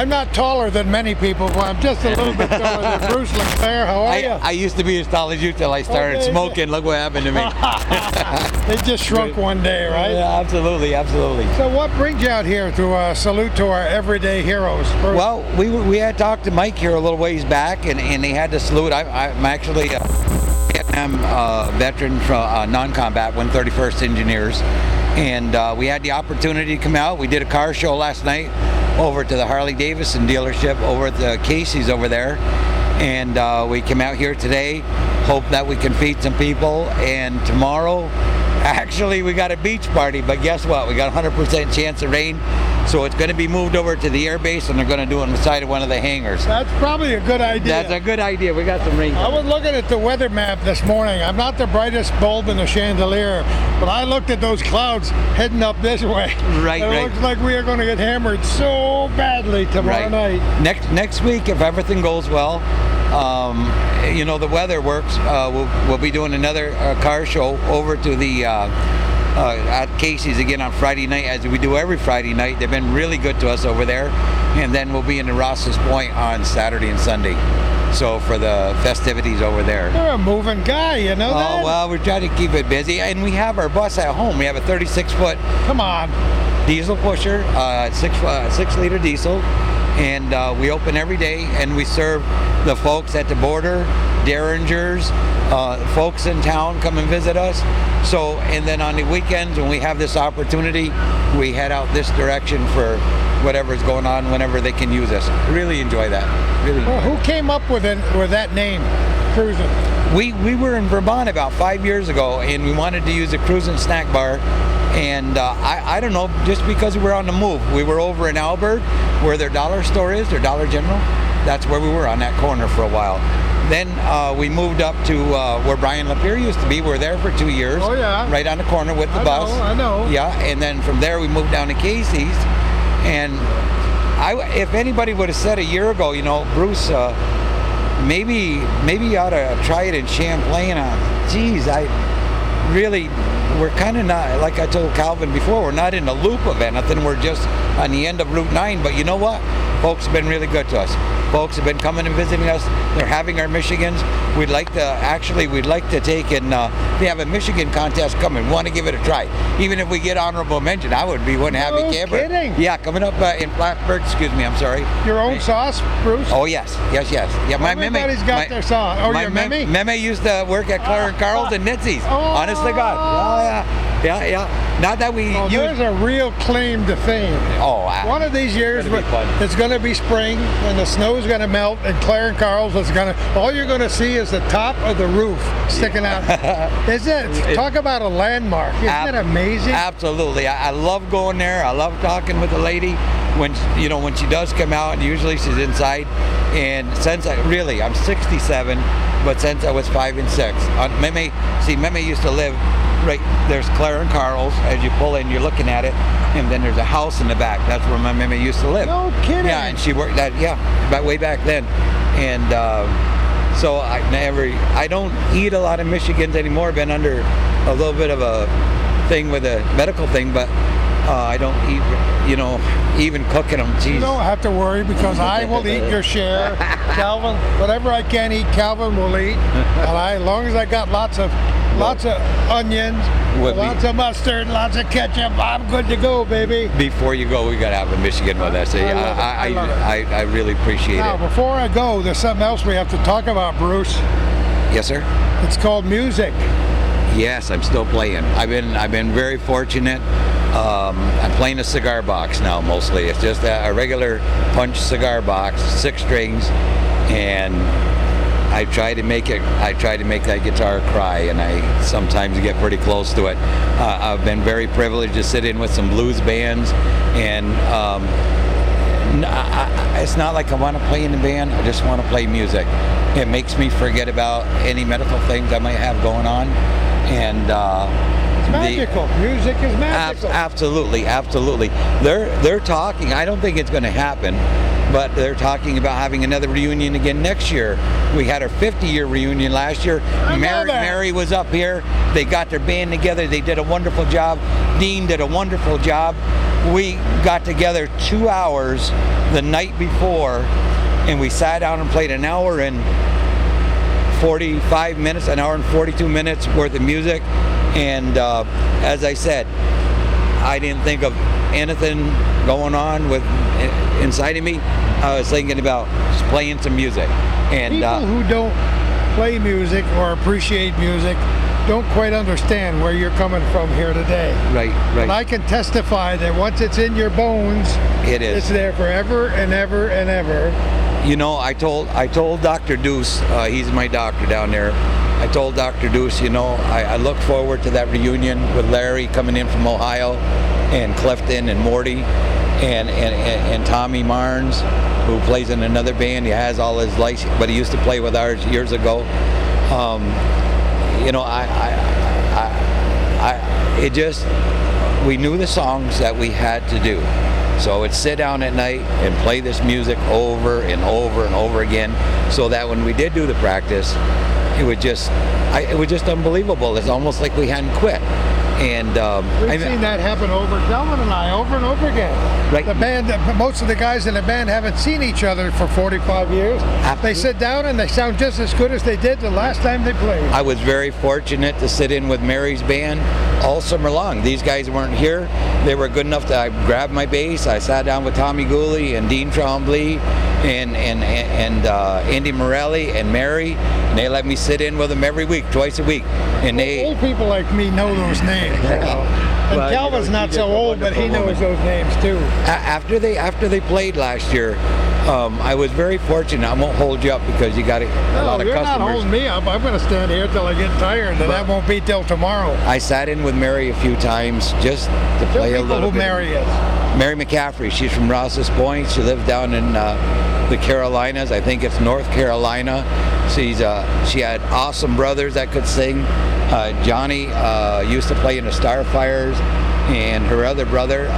I'm not taller than many people, but I'm just a little bit taller than Bruce LeClaire. How are you? I used to be as tall as you till I started smoking. Look what happened to me. They just shrunk one day, right? Yeah, absolutely, absolutely. So what brings you out here to salute to our everyday heroes? Well, we had talked to Mike here a little ways back, and he had to salute. I'm actually a Vietnam veteran from non-combat, 131st Engineers, and we had the opportunity to come out. We did a car show last night over to the Harley-Davidson dealership over at the Casey's over there, and we came out here today. Hope that we can feed some people, and tomorrow actually we got a beach party, but guess what, we got 100% chance of rain, so it's going to be moved over to the air base, and they're going to do it on the side of one of the hangars. That's probably a good idea. That's a good idea. We got some rain. I was looking at the weather map this morning. I'm not the brightest bulb in the chandelier, but I looked at those clouds heading up this way. Right, and it looks like we are going to get hammered so badly tomorrow night. Next week, if everything goes well, you know, the weather works, we'll be doing another car show over to the at Casey's again on Friday night, as we do every Friday night. They've been really good to us over there, and then we'll be in the Ross's Point on Saturday and Sunday, so for the festivities over there. You're a moving guy, you know that? Oh, well, we're trying to keep it busy, and we have our bus at home. We have a 36-foot come on diesel pusher, 6-liter diesel, and we open every day, and we serve the folks at the border, derringers, folks in town come and visit us. So, and then on the weekends when we have this opportunity, we head out this direction for whatever's going on whenever they can use us. Really enjoy that. Really. Well, who came up with that name, Cruisin? We were in Vermont about 5 years ago, and we wanted to use a Cruisin snack bar. And I don't know, just because we were on the move. We were over in Albert, where their dollar store is, their Dollar General. That's where we were, on that corner for a while. Then we moved up to where Brian LeClaire used to be. We were there for 2 years. Oh, yeah. Right on the corner with the bus. I know. Yeah, and then from there we moved down to Casey's. And if anybody would have said a year ago, you know, Bruce, maybe you ought to try it in Champlain. Geez, we're kind of not, like I told Calvin before, we're not in the loop of anything. We're just on the end of Route 9. But you know what? Folks have been really good to us. Folks have been coming and visiting us. They're having our Michigans. We'd like to take and they have a Michigan contest coming. Want to give it a try. Even if we get honorable mention, I would be one happy camper. No kidding. Yeah, coming up in Plattsburgh. Excuse me, I'm sorry. Your own sauce, Bruce? Oh yes. Yeah, my meme. Everybody's got their sauce. Oh, your meme? Meme used to work at Claire and Carl's and Nitsy's. Honest to God. Oh, yeah. Not that we use. There's a real claim to fame. Oh, one of these years it's going to be spring and the snow's going to melt, and Claire and Carl's is going to. All you're going to see is the top of the roof sticking out. Isn't it? Talk about a landmark. Isn't it amazing? Absolutely. I love going there. I love talking with the lady when she does come out. Usually she's inside. And since I'm 67, but since I was 5 and 6, Meme used to live. Right, there's Claire and Carl's. As you pull in, you're looking at it, and then there's a house in the back. That's where my meme used to live. No kidding. Yeah, and she worked way back then. And so I don't eat a lot of Michigans anymore. Been under a little bit of a thing with a medical thing, but I don't eat, even cooking them. Geez. You don't have to worry, because I will eat your share. Calvin, whatever I can eat, Calvin will eat. And as long as I got lots of onions, lots of mustard, lots of ketchup, I'm good to go, baby. Before you go, we got to have a Michigan with us. I really appreciate it. Now, before I go, there's something else we have to talk about, Bruce. Yes, sir. It's called music. Yes, I'm still playing. I've been very fortunate. I'm playing a cigar box now mostly. It's just a regular punch cigar box, 6 strings, and I try to make that guitar cry, and I sometimes get pretty close to it. I've been very privileged to sit in with some blues bands, and it's not like I want to play in the band. I just want to play music. It makes me forget about any medical things I might have going on, and it's magical. Music is magical. Absolutely. They're talking. I don't think it's going to happen, but they're talking about having another reunion again next year. We had our 50-year reunion last year. Mary was up here. They got their band together. They did a wonderful job. Dean did a wonderful job. we got together 2 hours the night before, and we sat down and played an hour and 45 minutes, an hour and 42 minutes worth of music. And as I said, I didn't think of anything going on with inside of me. I was thinking about just playing some music. And people who don't play music or appreciate music don't quite understand where you're coming from here today. Right. And I can testify that once it's in your bones, it is. It's there forever and ever and ever. You know, I told Dr. Deuce, he's my doctor down there. I told Dr. Deuce, you know, I look forward to that reunion with Larry coming in from Ohio, and Clifton and Morty, and Tommy Marnes, who plays in another band. He has all his license, but he used to play with ours years ago. You know, we knew the songs that we had to do. So it's sit down at night and play this music over and over and over again, so that when we did do the practice, it was just unbelievable. It's almost like we hadn't quit. And we've seen that happen over Calvin and I over and over again. Right. The band, most of the guys in the band haven't seen each other for 45 years. They sit down and they sound just as good as they did the last time they played. I was very fortunate to sit in with Mary's band all summer long. These guys weren't here. They were good enough that I grabbed my bass. I sat down with Tommy Gooley and Dean Trombley and Andy Morelli and Mary, and they let me sit in with them every week, twice a week. And old people like me know those names. And well, Calvin's not so old, but he knows those names too. After they played last year, I was very fortunate. I won't hold you up because you got a lot of customers. You're not holding me up. I'm going to stand here till I get tired, and that won't be till tomorrow. I sat in with Mary a few times just to play a little bit. Who Mary is? Mary McCaffrey. She's from Rouse's Point. She lives down in the Carolinas. I think it's North Carolina. She had awesome brothers that could sing. Johnny used to play in the Starfires, and her other brother,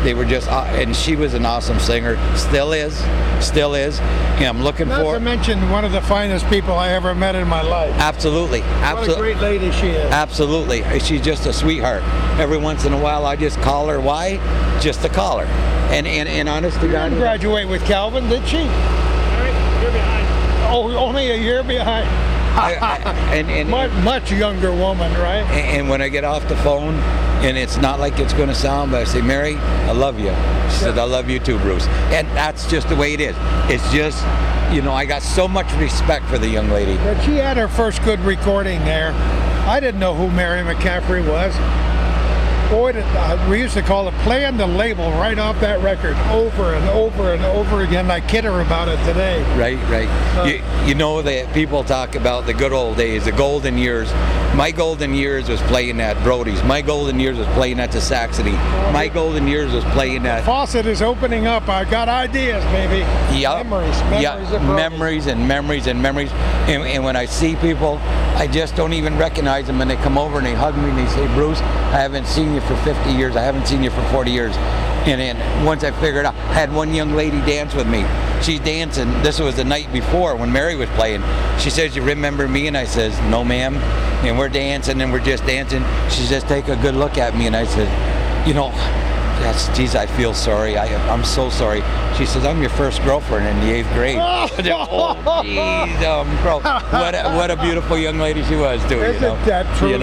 they were just, and she was an awesome singer, still is, and I'm looking Not to mention one of the finest people I ever met in my life. Absolutely. What a great lady she is. Absolutely. She's just a sweetheart. Every once in a while I just call her. Why? Just to call her. And honest to God. She didn't graduate with Calvin, did she? A year behind. Oh, only a year behind. Much younger woman, right? And when I get off the phone, and it's not like it's going to sound, but I say, Mary, I love you. She said, I love you too, Bruce. And that's just the way it is. It's just, you know, I got so much respect for the young lady. But she had her first good recording there. I didn't know who Mary McCaffrey was. Boy, we used to call it playing the label right off that record over and over and over again. I kid her about it today. Right. You know that people talk about the good old days, the golden years. My golden years was playing at Brody's. My golden years was playing at the Saxony. My golden years was playing at... The faucet is opening up. I got ideas, baby. Yep. Memories and memories. And when I see people, I just don't even recognize them, and they come over and they hug me and they say, Bruce, I haven't seen you for 50 years. I haven't seen you for 40 years. And then once I figured out, I had one young lady dance with me. She's dancing. This was the night before when Mary was playing. She says, you remember me? And I says, no, ma'am. And we're dancing and we're just dancing. She says, take a good look at me. And I said, you know, geez, I feel sorry. I'm so sorry. She says, I'm your first girlfriend in the 8th grade. Oh, geez, bro. What a beautiful young lady she was, too. Isn't that true?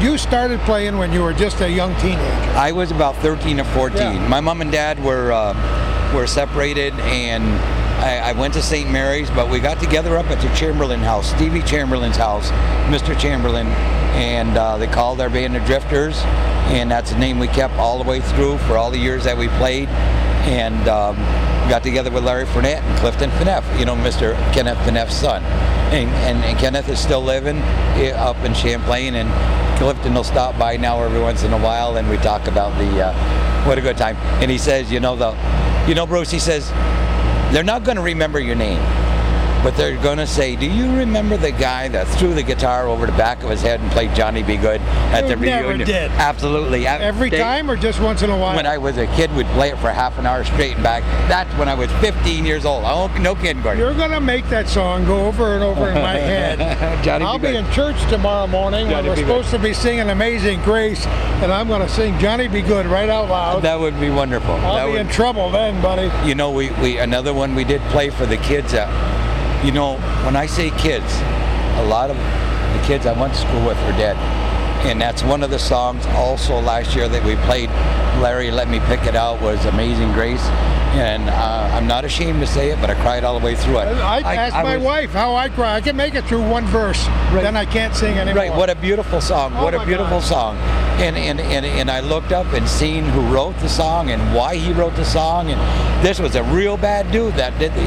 You started playing when you were just a young teenager. I was about 13 or 14. Yeah. My mom and dad were separated, and I went to St. Mary's, but we got together up at the Chamberlain house, Stevie Chamberlain's house, Mr. Chamberlain, and they called our band the Drifters, and that's the name we kept all the way through for all the years that we played. And got together with Larry Fournette and Clifton Fineff, you know, Mr. Kenneth Fineff's son. And Kenneth is still living up in Champlain, and Clifton will stop by now every once in a while, and we talk about what a good time. And he says, Bruce, he says, they're not going to remember your name. but they're going to say, do you remember the guy that threw the guitar over the back of his head and played Johnny Be Good at the Never reunion? did. Absolutely. Every time or just once in a while? When I was a kid, we'd play it for half an hour straight and back. That's when I was 15 years old. Oh, no kidding, Gordon. You're going to make that song go over and over in my head. Johnny I'll Be be Good. in church tomorrow morning when Johnny we're Be supposed to be singing Amazing Grace, and I'm going to sing Johnny Be Good right out loud. That would be wonderful. I'll be in trouble then, buddy. You know, we another one we did play for the kids. You know, when I say kids, a lot of the kids I went to school with are dead. And that's one of the songs also last year that we played, Larry Let Me Pick It Out, was Amazing Grace. And I'm not ashamed to say it, but I cried all the way through it. I asked my wife how I cry. I can make it through one verse, then I can't sing anymore. Right, what a beautiful song. Oh What a my beautiful God. song. And I looked up and seen who wrote the song and why he wrote the song. And this was a real bad dude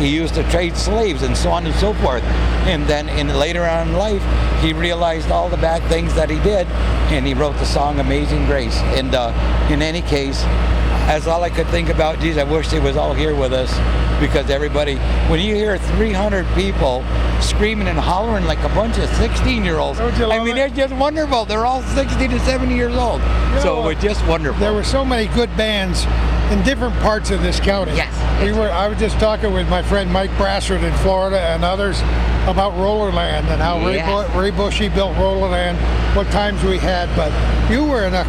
he used to trade slaves and so on and so forth. And then later on in life, he realized all the bad things that he did, and he wrote the song Amazing Grace. And in any case, that's all I could think about. Geez, I wish they was all here with us, because everybody, when you hear 300 people screaming and hollering like a bunch of 16-year-olds, Don't you love it? they're just wonderful. They're all 60 to 70 years old. You So know, it was just wonderful. There were so many good bands in different parts of this county. Yes. I was just talking with my friend Mike Brassard in Florida and others about Rollerland and how Yes. Ray Bushy built Rollerland, what times we had. But you were in a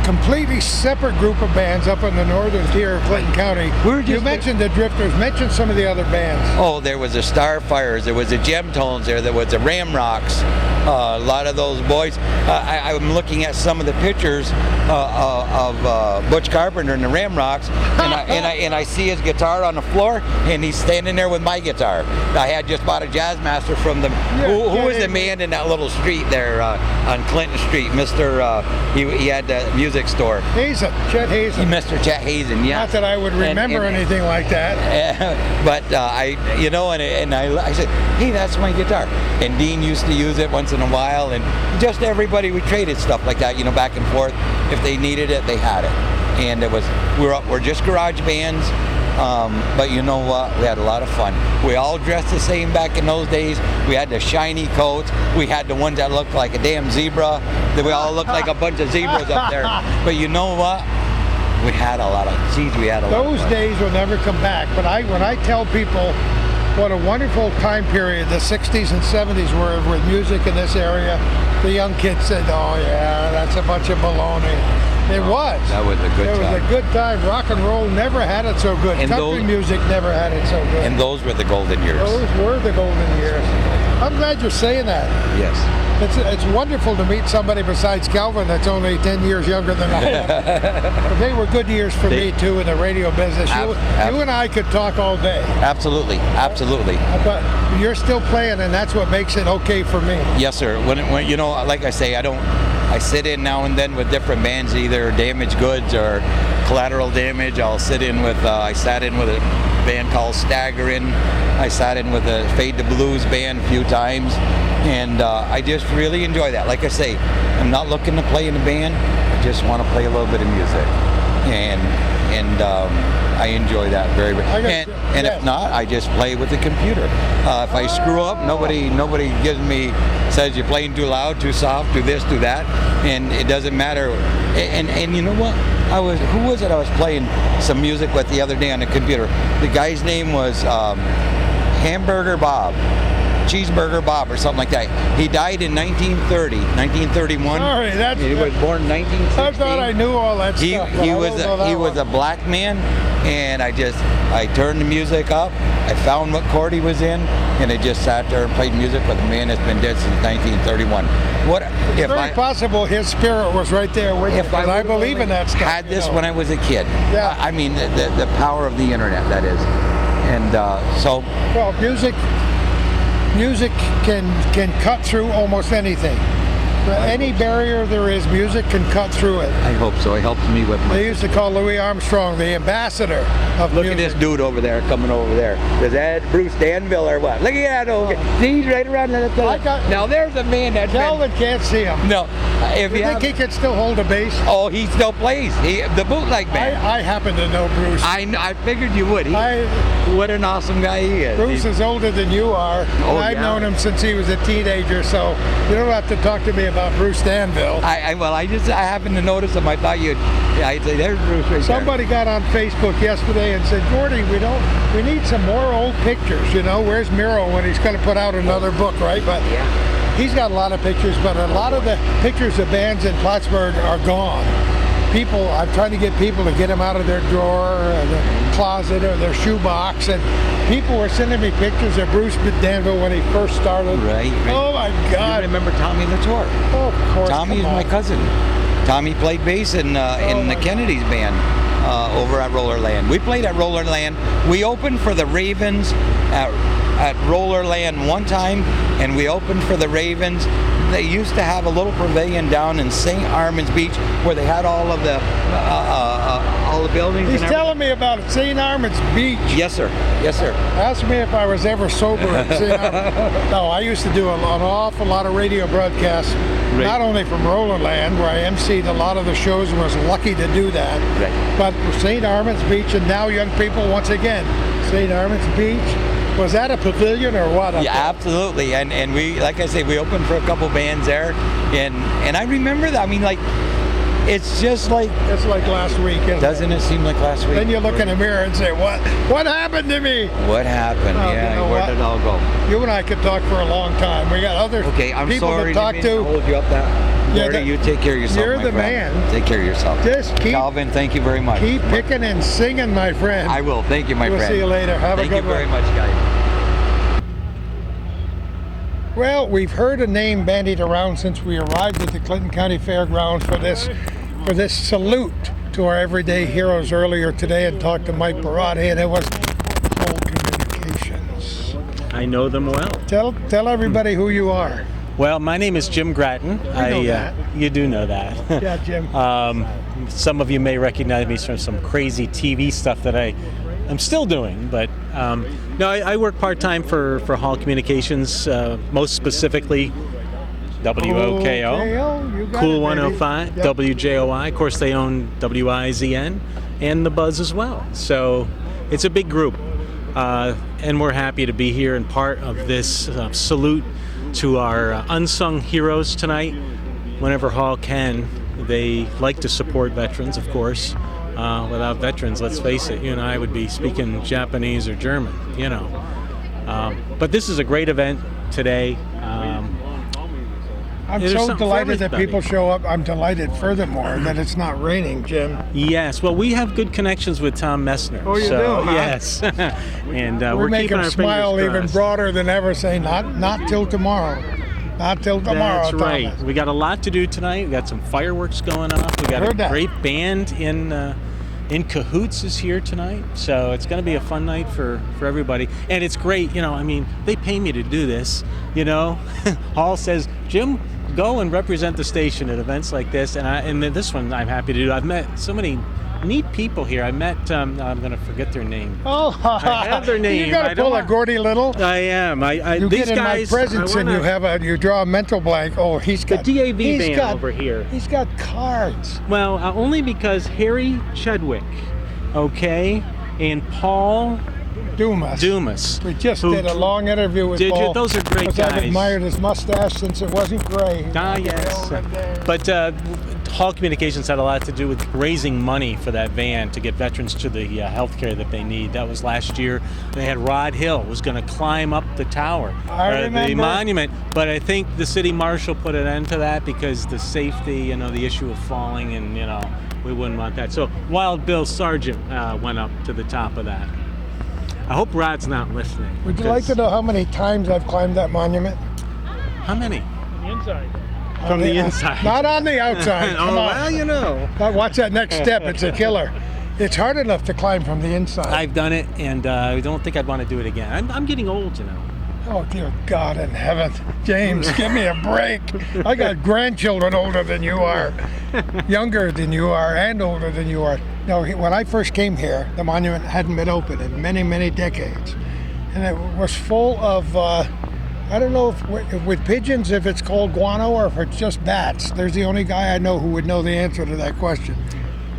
completely separate group of bands up in the northern tier of Clinton County. You mentioned the Drifters. Mention some of the other bands. Oh, there was the Starfires, there was the Gemtones, there was the Ramrocks, a lot of those boys. I'm looking at some of the pictures of Butch Carpenter and the Ramrocks, and I see his guitar on the floor, and he's standing there with my guitar. I had just bought a Jazzmaster from them. Who was the man in that little street there on Clinton Street? He had the music store. Hazen, Chet Hazen. Mr. Chet Hazen, yeah. Not that I would remember anything like that. But I said, hey, that's my guitar. And Dean used to use it once in a while, and just everybody, we traded stuff like that, back and forth. If they needed it, they had it. And we're just garage bands, but you know what? We had a lot of fun. We all dressed the same back in those days. We had the shiny coats. We had the ones that looked like a damn zebra. We all looked like a bunch of zebras up there. But you know what? We had a lot of Those fun. days will never come back. But when I tell people what a wonderful time period the 60s and 70s were with music in this area, the young kids said, oh yeah, that's a bunch of baloney. It was. That was a good time. It was a good time. Rock and roll never had it so good. And Country music never had it so good. And those were the golden years. Those were the golden years. I'm glad you're saying that. Yes. It's wonderful to meet somebody besides Calvin that's only 10 years younger than I am. But they were good years for me too in the radio business. You and I could talk all day. Absolutely. But you're still playing, and that's what makes it okay for me. Yes, sir. When like I say, I sit in now and then with different bands, either Damaged Goods or Collateral Damage. I sat in with a band called Staggerin'. I sat in with a Fade to Blues band a few times, and I just really enjoy that. Like I say, I'm not looking to play in a band. I just want to play a little bit of music, and I enjoy that very much. And if not, I just play with the computer. If I screw up, nobody says you're playing too loud, too soft, do this, do that, and it doesn't matter. And you know what? Who was it I was playing some music with the other day on the computer? The guy's name was Hamburger Bob. Cheeseburger Bob or something like that. He died in 1931. Sorry, He was born in 1960. I thought I knew all that He stuff. was a black man, and I turned the music up. I found what chord he was in, and I just sat there and played music with a man that's been dead since 1931. It's very possible his spirit was right there with you, because I believe in that stuff. Had this when I was a kid. Yeah. I mean, the power of the internet, that is. And so. Well, music can cut through almost anything. Any barrier there is, music can cut through it. I hope so. It helps me with my... They used to call Louis Armstrong the ambassador of Look music. at this dude over there, coming over there. Is that Bruce Danville or what? Look at that old guy. See, he's right around the... Now there's a man that's Calvin can't see him. No. If You think he could still hold a bass? Oh, he still plays. The bootleg band. I happen to know Bruce. I figured you would. What an awesome guy he is. Bruce is older than you are. Oh, I've yeah. known him since he was a teenager, so you don't have to talk to me about Bruce Danville. I happened to notice him. I thought I'd say, there's Bruce right Somebody got on Facebook yesterday and said, Gordy, we need some more old pictures, you know, where's Miro when he's going to put out another book, right? But he's got a lot of pictures, but a lot of the pictures of bands in Plattsburgh are gone. I'm trying to get people to get them out of their drawer or their closet or their shoebox, and people were sending me pictures of Bruce Danville when he first started. Right. Oh my God. You remember Tommy LaTour? Oh, of course. Tommy is my cousin. Tommy played bass in the Kennedy's band over at Rollerland. We played at Rollerland. We opened for the Ravens at Rollerland one time, and we opened for the Ravens. They used to have a little pavilion down in St. Armand's Beach where they had all of the buildings. He's telling me about it. St. Armand's Beach. Yes, sir. Yes, sir. Ask me if I was ever sober at St. Armand's. No, I used to do an awful lot of radio broadcasts, not only from Rollerland, where I emceed a lot of the shows and was lucky to do that, but St. Armand's Beach, and now young people, once again, St. Armand's Beach. Was that a pavilion or what? Yeah, absolutely. And we, like I say, we opened for a couple bands there, and I remember that. I mean, like, it's just like... It's like last week, doesn't it seem like last week? Then you look in the mirror and say, what happened to me? What happened? You know where did it all go? You and I could talk for a long time. We got other people to talk to. Hold you up that. Gordy, you take care of yourself, You're my the friend. man. Take care of yourself. Just Calvin, thank you very much. Keep picking and singing, my friend. I will. Thank you, my friend. We'll see you later. Have a good one. Thank you very much, guys. Well, we've heard a name bandied around since we arrived at the Clinton County Fairgrounds for this salute to our everyday heroes earlier today, and talked to Mike Barati, and it was Hall Communications. I know them well. Tell everybody who you are. Well, my name is Jim Gratton. I know that. You do know that. Yeah, Jim. Some of you may recognize me from some crazy TV stuff that I'm still doing, but no, I work part-time for Hall Communications, most specifically WOKO, Cool 105, Yep. WJOI. Of course, they own WIZN and The Buzz as well. So it's a big group, and we're happy to be here and part of this salute to our unsung heroes tonight. Whenever Hall can, they like to support veterans, of course. Without veterans, let's face it, you and I would be speaking Japanese or German, you know. But this is a great event today. I'm There's so something for delighted that everybody. people show up. I'm delighted, furthermore, that it's not raining, Jim. Yes, well, we have good connections with Tom Messner. Oh, you so, do, huh? Yes. And We we're make keeping him our smile fingers even crossed. broader than ever, saying, not till tomorrow. Not till tomorrow, That's right. Thomas. We got a lot to do tonight. We got some fireworks going off. We got Heard a that. great band in Cahoots is here tonight. So it's going to be a fun night for everybody. And it's great, you know, I mean, they pay me to do this, you know. Hall says, Jim, go and represent the station at events like this. And this one I'm happy to do. I've met so many neat people here. I met, I'm going to forget their name. Oh, I have their name. You got I to don't pull a want- Gordy Little. I am. You these get in guys, my presence I and wanna- you draw a mental blank. Oh, he's the got DAV he's band got- over here. He's got cards. Well, only because Harry Chedwick, okay, and Paul Dumas. We just who- did a long interview with Did you? Paul. Those are great because I've guys. admired his mustache since it wasn't gray. Ah, yes. But Hall Communications had a lot to do with raising money for that van to get veterans to the health care that they need. That was last year. They had Rod Hill was going to climb up the tower, I the remember. monument. But I think the city marshal put an end to that because the safety, you know, the issue of falling, and you know, we wouldn't want that. So Wild Bill Sargent went up to the top of that. I hope Rod's not listening. Would you like to know how many times I've climbed that monument? How many? The inside. From the inside. Not on the outside. Come Oh, on. well, you know. Now watch that next step. It's a killer. It's hard enough to climb from the inside. I've done it, and I don't think I'd want to do it again. I'm getting old, you know. Oh, dear God in heaven. James, give me a break. I got grandchildren older than you are, younger than you are, and older than you are. No, when I first came here, the monument hadn't been open in many, many decades. And it was full of, I don't know if with pigeons, if it's called guano or if it's just bats. There's the only guy I know who would know the answer to that question.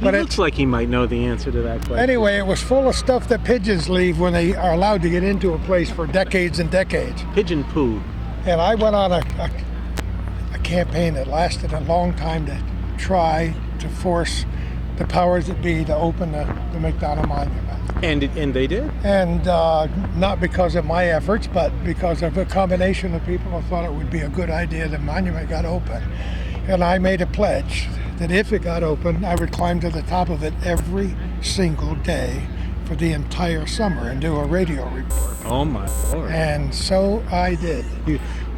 But it looks like he might know the answer to that question. Anyway, it was full of stuff that pigeons leave when they are allowed to get into a place for decades and decades. Pigeon poo. And I went on a campaign that lasted a long time to try to force the powers that be to open the McDonough Monument. And they did? And not because of my efforts, but because of a combination of people who thought it would be a good idea the monument got open. And I made a pledge that if it got open, I would climb to the top of it every single day for the entire summer and do a radio report. Oh my Lord. And so I did.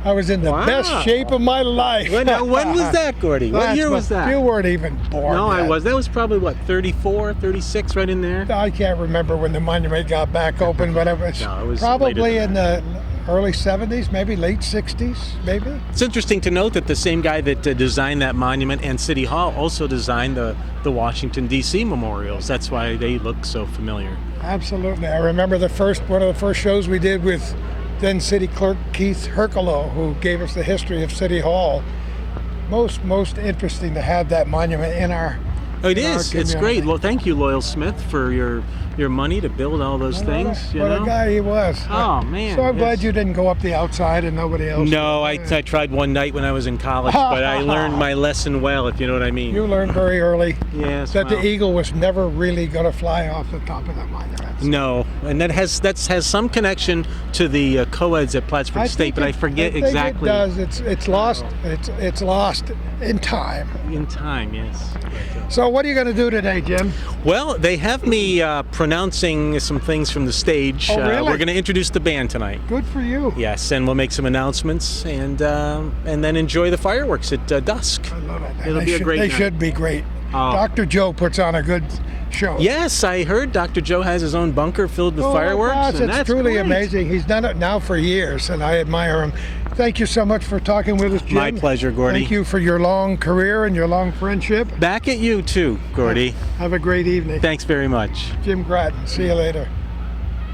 I was in the best shape of my life. When was that, Gordy? What year was that? You weren't even born No, yet. I was. That was probably, what, 34, 36, right in there? I can't remember when the monument got back open, but it was, probably in the early 70s, maybe late 60s, maybe. It's interesting to note that the same guy that designed that monument and City Hall also designed the Washington, D.C. memorials. That's why they look so familiar. Absolutely. I remember one of the first shows we did with then City Clerk Keith Herculow, who gave us the history of City Hall. Most interesting to have that monument in our It is. It's great. Well, thank you, Loyal Smith, for your money to build all those things. What a guy he was. Oh, man. So I'm glad you didn't go up the outside and nobody else. No, I tried one night when I was in college, but I learned my lesson well, if you know what I mean. You learned very early that the eagle was never really going to fly off the top of that monument. No, and that has some connection to the co-eds at Plattsburgh State, but I forget exactly. It does. It's lost. It's lost in time. In time, yes. So what are you going to do today, Jim? Well, they have me pronouncing some things from the stage. Oh, really? We're going to introduce the band tonight. Good for you. Yes, and we'll make some announcements and then enjoy the fireworks at dusk. I love it. It'll be a great night. They should be great. Dr. Joe puts on a good show. Yes, I heard Dr. Joe has his own bunker filled with fireworks. Gosh, and it's that's truly great. amazing. He's done it now for years, and I admire him. Thank you so much for talking with us, Jim. My pleasure, Gordy. Thank you for your long career and your long friendship. Back at you too, Gordy. Have a great evening. Thanks very much. Jim Gratton. See you later.